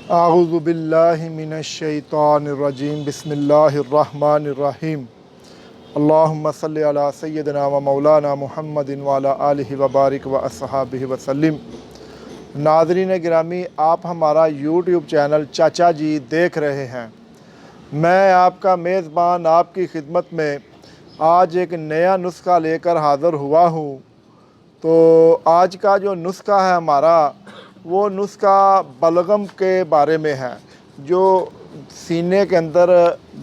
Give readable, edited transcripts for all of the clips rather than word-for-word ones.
اعوذ باللہ من الشیطان الرجیم بسم اللہ الرحمن الرحیم اللہم صلی علی سیدنا و مولانا محمد وعلی آلہ وبارک و اصحابہ وسلم۔ ناظرین گرامی، آپ ہمارا یوٹیوب چینل چاچا جی دیکھ رہے ہیں۔ میں آپ کا میزبان آپ کی خدمت میں آج ایک نیا نسخہ لے کر حاضر ہوا ہوں۔ تو آج کا جو نسخہ ہے ہمارا، وہ نسخہ بلغم کے بارے میں ہے۔ جو سینے کے اندر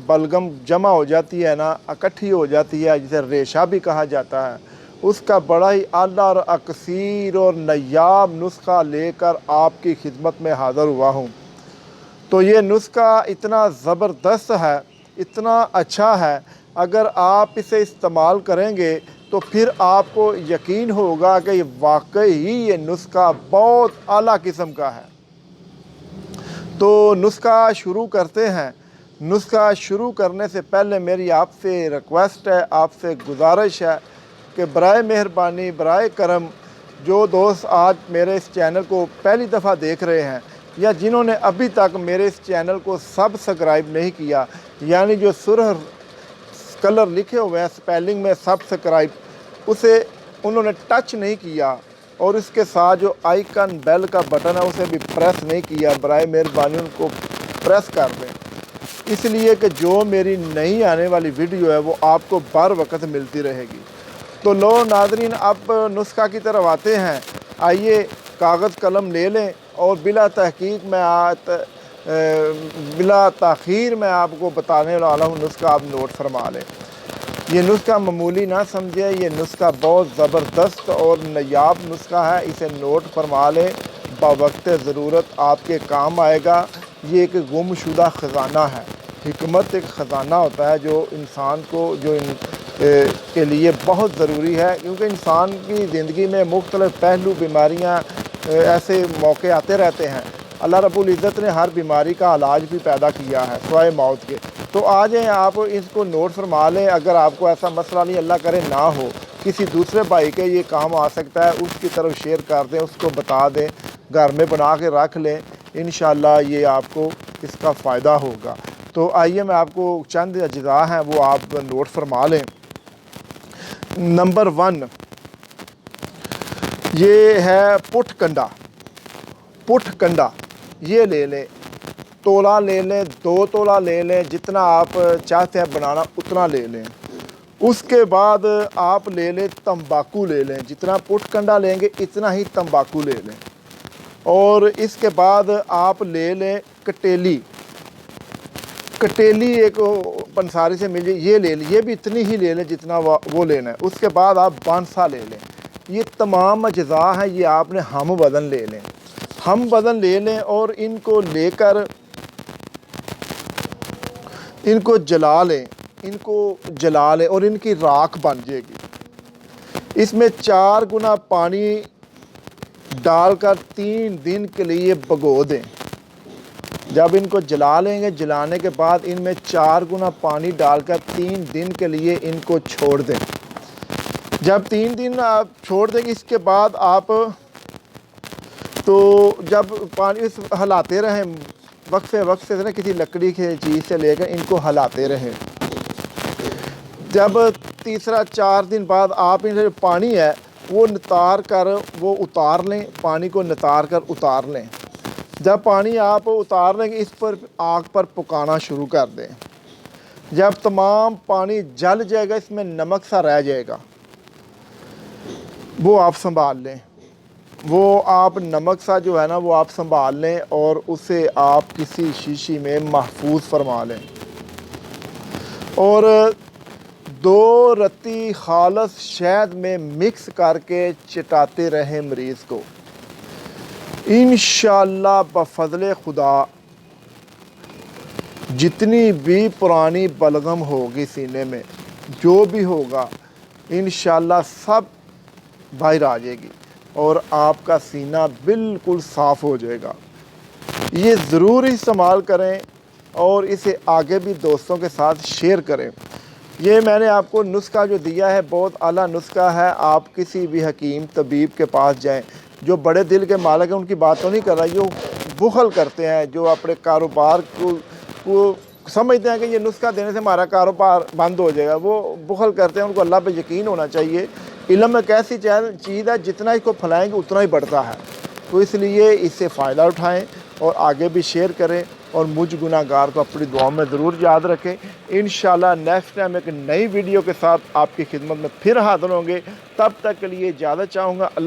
بلغم جمع ہو جاتی ہے نا، اکٹھی ہو جاتی ہے، جسے ریشہ بھی کہا جاتا ہے، اس کا بڑا ہی اعلیٰ اور اکثیر اور نایاب نسخہ لے کر آپ کی خدمت میں حاضر ہوا ہوں۔ تو یہ نسخہ اتنا زبردست ہے، اتنا اچھا ہے، اگر آپ اسے استعمال کریں گے تو پھر آپ کو یقین ہوگا کہ یہ واقعی ہی یہ نسخہ بہت اعلیٰ قسم کا ہے۔ تو نسخہ شروع کرتے ہیں۔ نسخہ شروع کرنے سے پہلے میری آپ سے ریکویسٹ ہے، آپ سے گزارش ہے کہ برائے مہربانی، برائے کرم، جو دوست آج میرے اس چینل کو پہلی دفعہ دیکھ رہے ہیں یا جنہوں نے ابھی تک میرے اس چینل کو سبسکرائب نہیں کیا، یعنی جو سرخ کلر لکھے ہوئے ہیں سپیلنگ میں سبسکرائب، اسے انہوں نے ٹچ نہیں کیا، اور اس کے ساتھ جو آئیکن بیل کا بٹن ہے اسے بھی پریس نہیں کیا، برائے مہربانی ان کو پریس کر دیں، اس لیے کہ جو میری نئی آنے والی ویڈیو ہے وہ آپ کو بر وقت ملتی رہے گی۔ تو لو ناظرین، اب نسخہ کی طرف آتے ہیں۔ آئیے کاغذ قلم لے لیں اور بلا تاخیر میں آپ کو بتانے والا ہوں نسخہ، آپ نوٹ فرما لیں۔ یہ نسخہ معمولی نہ سمجھے، یہ نسخہ بہت زبردست اور نایاب نسخہ ہے، اسے نوٹ فرما لیں، بوقت ضرورت آپ کے کام آئے گا۔ یہ ایک گم شدہ خزانہ ہے۔ حکمت ایک خزانہ ہوتا ہے جو انسان کو کے لیے بہت ضروری ہے، کیونکہ انسان کی زندگی میں مختلف پہلو، بیماریاں، ایسے موقع آتے رہتے ہیں۔ اللہ رب العزت نے ہر بیماری کا علاج بھی پیدا کیا ہے سوائے موت کے۔ تو آ جائیں، آپ اس کو نوٹ فرما لیں۔ اگر آپ کو ایسا مسئلہ نہیں، اللہ کرے نہ ہو، کسی دوسرے بھائی کے یہ کام آ سکتا ہے، اس کی طرف شیئر کر دیں، اس کو بتا دیں، گھر میں بنا کے رکھ لیں، انشاءاللہ یہ آپ کو اس کا فائدہ ہوگا۔ تو آئیے میں آپ کو چند اجزاء ہیں وہ آپ نوٹ فرما لیں۔ نمبر 1، یہ ہے پٹھ کنڈا۔ پٹھ کنڈا یہ لے لیں، تولا لے لیں، 2 تولا لے لیں، جتنا آپ چاہتے ہیں بنانا اتنا لے لیں۔ اس کے بعد آپ لے لیں تمباکو لے لیں، جتنا پٹھ کنڈا لیں گے اتنا ہی تمباکو لے لیں۔ اور اس کے بعد آپ لے لیں کٹیلی۔ کٹیلی ایک پنساری سے مل جائے، یہ لے لیں، یہ بھی اتنی ہی لے لیں جتنا وہ لینا ہے۔ اس کے بعد آپ بانسا لے لیں۔ یہ تمام اجزاء ہیں، یہ آپ نے ہم وزن لے لیں۔ ہم وزن لے لیں اور ان کو لے کر ان کو جلا لیں اور ان کی راکھ بن جائے گی۔ اس میں 4 گنا پانی ڈال کر 3 دن کے لیے بھگو دیں۔ جب ان کو جلا لیں گے، جلانے کے بعد ان میں 4 گنا پانی ڈال کر 3 دن کے لیے ان کو چھوڑ دیں۔ جب 3 دن آپ چھوڑ دیں گے، اس کے بعد آپ تو جب پانی ہلاتے رہیں وقفے سے نا، کسی لکڑی کی چیز سے لے کر ان کو ہلاتے رہیں۔ جب تیسرا 4 دن بعد آپ ان سے جو پانی ہے وہ نتار کر وہ اتار لیں، پانی کو نتار کر اتار لیں۔ جب پانی آپ اتار لیں گے، اس پر آگ پر پکانا شروع کر دیں۔ جب تمام پانی جل جائے گا، اس میں نمک سا رہ جائے گا، وہ آپ سنبھال لیں۔ وہ آپ نمک سا جو ہے نا وہ آپ سنبھال لیں اور اسے آپ کسی شیشی میں محفوظ فرما لیں، اور 2 رتی خالص شہد میں مکس کر کے چٹاتے رہیں مریض کو۔ انشاءاللہ بفضل خدا جتنی بھی پرانی بلغم ہوگی سینے میں، جو بھی ہوگا، انشاءاللہ سب باہر آ جائے گی اور آپ کا سینہ بالکل صاف ہو جائے گا۔ یہ ضرور استعمال کریں اور اسے آگے بھی دوستوں کے ساتھ شیئر کریں۔ یہ میں نے آپ کو نسخہ جو دیا ہے بہت اعلیٰ نسخہ ہے۔ آپ کسی بھی حکیم طبیب کے پاس جائیں، جو بڑے دل کے مالک ہیں ان کی بات تو نہیں کر رہا، جو بخل کرتے ہیں، جو اپنے کاروبار کو سمجھتے ہیں کہ یہ نسخہ دینے سے ہمارا کاروبار بند ہو جائے گا، وہ بخل کرتے ہیں. ان کو اللہ پہ یقین ہونا چاہیے. علم ایک ایسی چیز ہے جتنا اس کو پھیلائیں گے اتنا ہی بڑھتا ہے. تو اس لیے اس سے فائدہ اٹھائیں اور آگے بھی شیئر کریں، اور مجھ گناہ گار کو اپنی دعاؤں میں ضرور یاد رکھیں. انشاءاللہ نیکسٹ ٹائم ایک نئی ویڈیو کے ساتھ آپ کی خدمت میں پھر حاضر ہوں گے. تب تک کے لیے اجازت چاہوں گا. اللہ